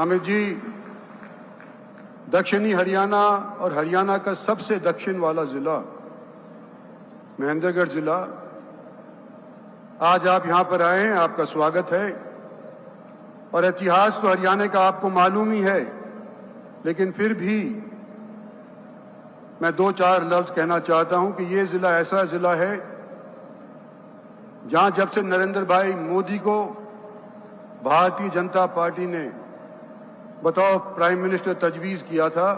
हामिद जी, दक्षिणी हरियाणा और हरियाणा का सबसे दक्षिण वाला जिला महेंद्रगढ़ जिला, आज आप यहां पर आए हैं, आपका स्वागत है। और इतिहास तो हरियाणा का आपको मालूम ही है, लेकिन फिर भी मैं दो चार लफ्ज कहना चाहता हूं कि ये जिला ऐसा जिला है जहां जब से नरेंद्र भाई मोदी को भारतीय जनता पार्टी ने बतौर प्राइम मिनिस्टर तजवीज़ किया था,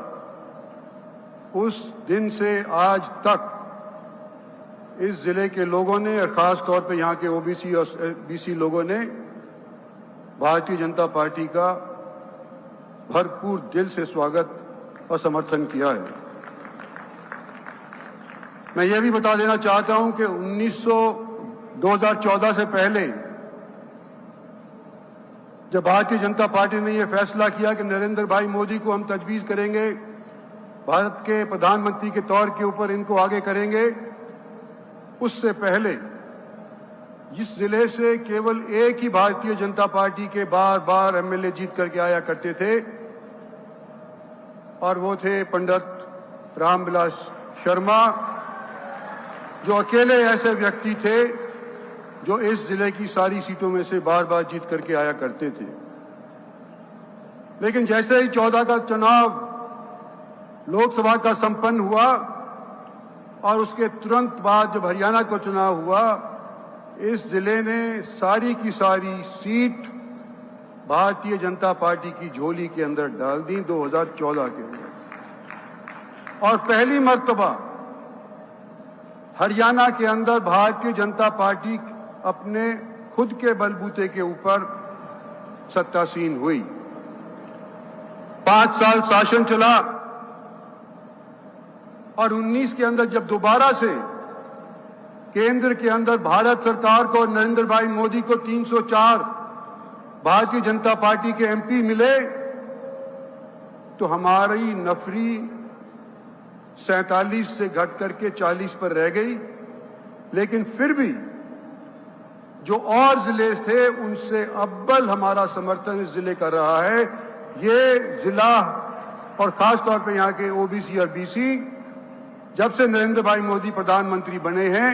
उस दिन से आज तक इस जिले के लोगों ने और ख़ास तौर पे यहाँ के ओबीसी और बीसी लोगों ने भारतीय जनता पार्टी का भरपूर दिल से स्वागत और समर्थन किया है। मैं ये भी बता देना चाहता हूं कि 2014 से पहले जब भारतीय जनता पार्टी ने यह फैसला किया कि नरेंद्र भाई मोदी को हम तजवीज़ करेंगे, भारत के प्रधानमंत्री के तौर के ऊपर इनको आगे करेंगे, उससे पहले जिस जिले से केवल एक ही भारतीय जनता पार्टी के बार बार एमएलए जीत करके आया करते थे और वो थे पंडित रामविलास शर्मा, जो अकेले ऐसे व्यक्ति थे जो इस जिले की सारी सीटों में से बार बार जीत करके आया करते थे। लेकिन जैसे ही 14 का चुनाव लोकसभा का संपन्न हुआ और उसके तुरंत बाद जब हरियाणा का चुनाव हुआ, इस जिले ने सारी की सारी सीट भारतीय जनता पार्टी की झोली के अंदर डाल दी 2014 के अंदर। और पहली मर्तबा हरियाणा के अंदर भारतीय जनता पार्टी अपने खुद के बलबूते के ऊपर सत्तासीन हुई। 5 साल शासन चला और 19 के अंदर जब दोबारा से केंद्र के अंदर भारत सरकार को, नरेंद्र भाई मोदी को 304 भारतीय जनता पार्टी के एमपी मिले, तो हमारी नफरी 47 से घट करके 40 पर रह गई। लेकिन फिर भी जो और जिले थे उनसे अव्वल हमारा समर्थन इस जिले का रहा है। ये जिला और खास तौर पे यहाँ के ओबीसी और बीसी जब से नरेंद्र भाई मोदी प्रधानमंत्री बने हैं,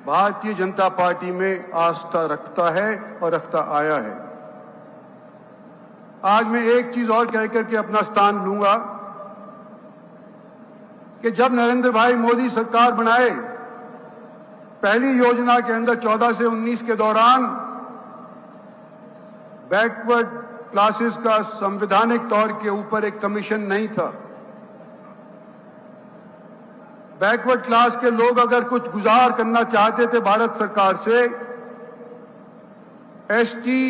भारतीय जनता पार्टी में आस्था रखता है और रखता आया है। आज मैं एक चीज और कह करके अपना स्थान लूंगा कि जब नरेंद्र भाई मोदी सरकार बनाए, पहली योजना के अंदर 14 से 19 के दौरान बैकवर्ड क्लासेस का संवैधानिक तौर के ऊपर एक कमीशन नहीं था। बैकवर्ड क्लास के लोग अगर कुछ गुजार करना चाहते थे भारत सरकार से, एसटी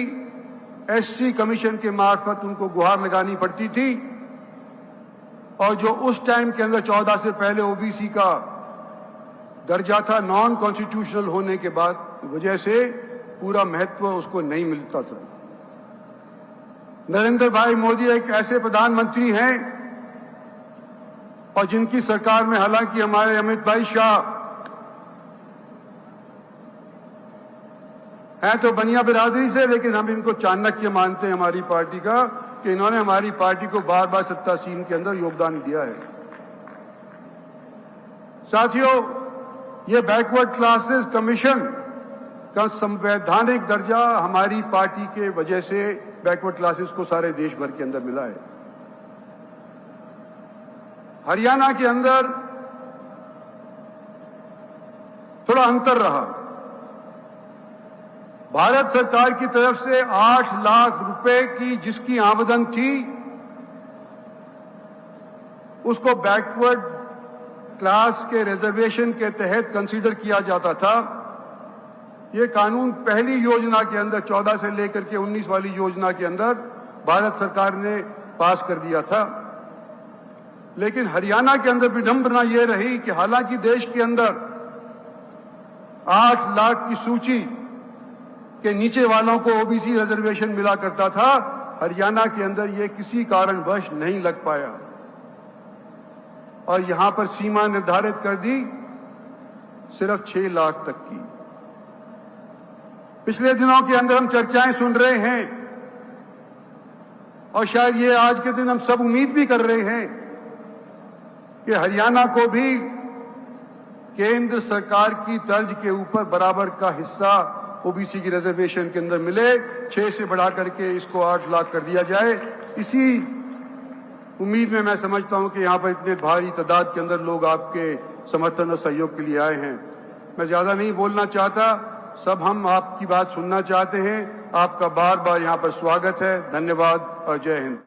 एससी कमीशन के मार्फत उनको गुहार लगानी पड़ती थी। और जो उस टाइम के अंदर 14 से पहले ओबीसी का दर्जा था, नॉन कॉन्स्टिट्यूशनल होने के बाद वजह से पूरा महत्व उसको नहीं मिलता था। नरेंद्र भाई मोदी एक ऐसे प्रधानमंत्री हैं और जिनकी सरकार में हालांकि हमारे अमित भाई शाह हैं तो बनिया बिरादरी से, लेकिन हम इनको चाणक्य मानते हैं हमारी पार्टी का, कि इन्होंने हमारी पार्टी को बार बार सत्तासीन के अंदर योगदान दिया है। साथियों, ये बैकवर्ड क्लासेस कमीशन का संवैधानिक दर्जा हमारी पार्टी के वजह से बैकवर्ड क्लासेस को सारे देश भर के अंदर मिला है। हरियाणा के अंदर थोड़ा अंतर रहा। भारत सरकार की तरफ से 8 लाख रुपए की जिसकी आमदन थी, उसको बैकवर्ड क्लास के रिजर्वेशन के तहत कंसीडर किया जाता था। ये कानून पहली योजना के अंदर 14 से लेकर के 19 वाली योजना के अंदर भारत सरकार ने पास कर दिया था। लेकिन हरियाणा के अंदर विडंबना ये रही कि हालांकि देश के अंदर 8 लाख की सूची के नीचे वालों को ओबीसी रिजर्वेशन मिला करता था, हरियाणा के अंदर ये किसी कारणवश नहीं लग पाया और यहां पर सीमा निर्धारित कर दी सिर्फ 6 लाख तक की। पिछले दिनों के अंदर हम चर्चाएं सुन रहे हैं और शायद ये आज के दिन हम सब उम्मीद भी कर रहे हैं कि हरियाणा को भी केंद्र सरकार की तर्ज के ऊपर बराबर का हिस्सा ओबीसी की रिजर्वेशन के अंदर मिले, 6 से बढ़ा करके इसको 8 लाख कर दिया जाए। इसी उम्मीद में मैं समझता हूं कि यहां पर इतने भारी तादाद के अंदर लोग आपके समर्थन और सहयोग के लिए आए हैं। मैं ज्यादा नहीं बोलना चाहता, सब हम आपकी बात सुनना चाहते हैं। आपका बार बार यहां पर स्वागत है। धन्यवाद और जय हिंद।